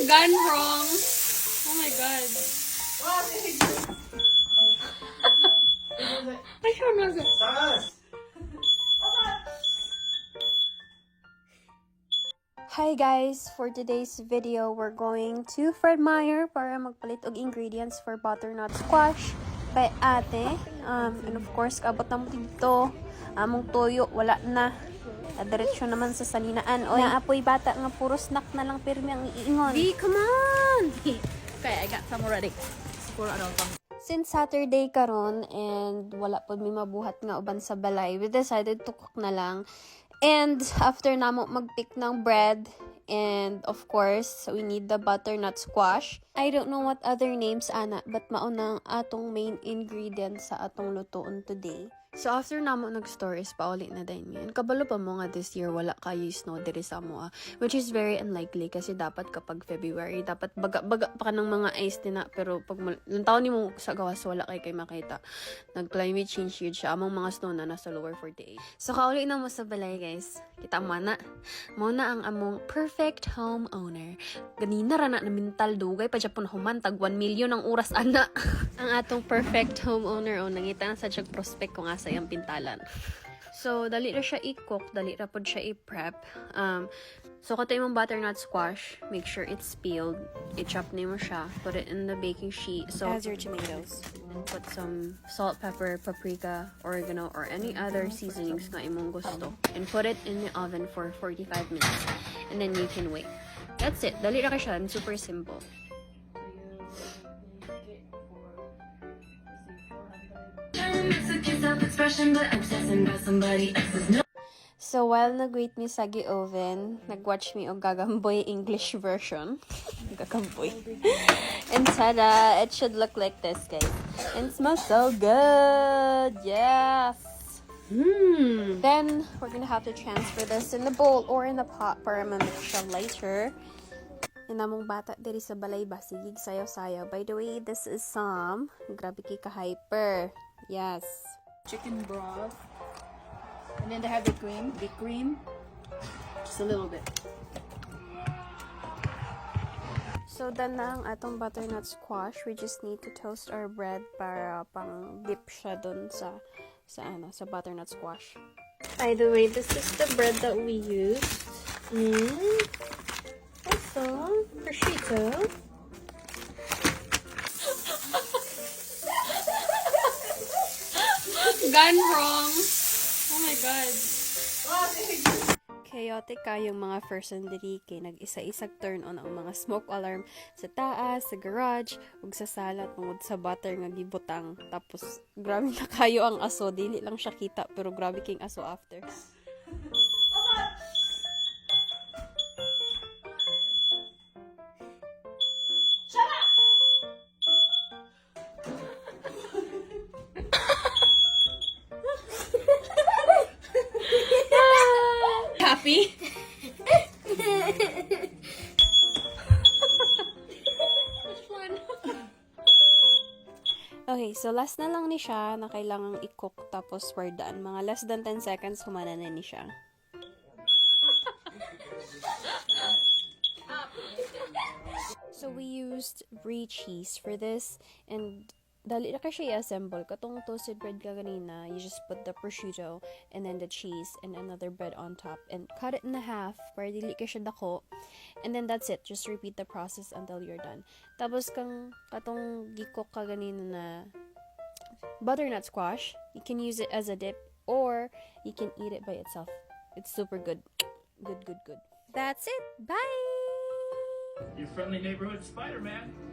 Gone wrong. Oh my god. I don't know. Hi guys! For today's video, we're going to Fred Meyer para magpalit og ingredients for butternut squash by ate. And of course, kabot na mo dito. Among toyo, wala na. Diretso naman sa salinaan. O, naapoy bata nga puro snack na lang pirmi ang iingon. V, come on! Okay, I got some already. Siguro ano pang... Since Saturday karon and wala po may mabuhat nga uban sa balay, we decided to cook na lang. And after namo mag-pick ng bread, and of course, we need the butternut squash. I don't know what other names ana, but maunang atong main ingredient sa atong lutoon today. So after namo nag-store is pauli na din yan. Kabalo pa mo nga this year wala kayo snow diri sa moa, which is very unlikely kasi dapat kapag February dapat baga pa ka ng mga ice din na, pero pag lang taon nimo sa gawas wala kay makita. Nag climate change yun siya among mga snow na nasa lower 48. So kauli na mo sa balay guys. Kita mo na ang among perfect home owner. Ganina ra na mental dugay pa Japon human tag 1 million ang oras ana. Ang atong perfect home owner o nangita na sa jag prospect kung asa yung pintalan. So dali ra siya i-cook, dali ra pod siya i-prep. So kato imong butternut squash, make sure it's peeled. I-chop nimo siya, put it in the baking sheet. So as your tomatoes. And put some salt, pepper, paprika, oregano, or any other seasonings na imong gusto. And put it in the oven for 45 minutes. And then you can wait. That's it. Dali ra ka siya, and super simple. So while nag-wait mi sa gi-oven, nag-watch mi og Gagamboy English version. Gagamboy. And tada, it should look like this, guys. And smells so good. Yes. Then we're gonna have to transfer this in the bowl or in the pot para ma-mix siya later. And namong bata diri sa balay ba sigig sayaw-sayaw. By the way, this is some grabe kay ka-hyper. Yes. Chicken broth. And then they have the cream. Just a little bit. So, done na ang atong butternut squash. We just need to toast our bread para pang dip siya dun sa butternut squash. By the way, this is the bread that we used. Also, prosciutto. Gone wrong. Oh my god. Chaotic kayong mga person diri kay nag-isa-isag turn on ang mga smoke alarm sa taas, sa garage, ug sa sala tungod sa butter nga gibutang. Tapos grabe na kayo ang aso, dili lang siya kita pero grabe king aso after. Happy? Which one? Okay, so last na lang ni siya na kailangang i-cook tapos we're done. Mga less than 10 seconds humana na ni siya. So we used brie cheese for this, and dali na ka siya i-assemble. Katong toasted bread ka ganina, you just put the prosciutto and then the cheese and another bread on top and cut it in half para dili ka siya dako. And then that's it. Just repeat the process until you're done. Tapos katong gikok ka ganina na butternut squash, you can use it as a dip or you can eat it by itself. It's super good. Good. That's it. Bye! Your friendly neighborhood Spider-Man.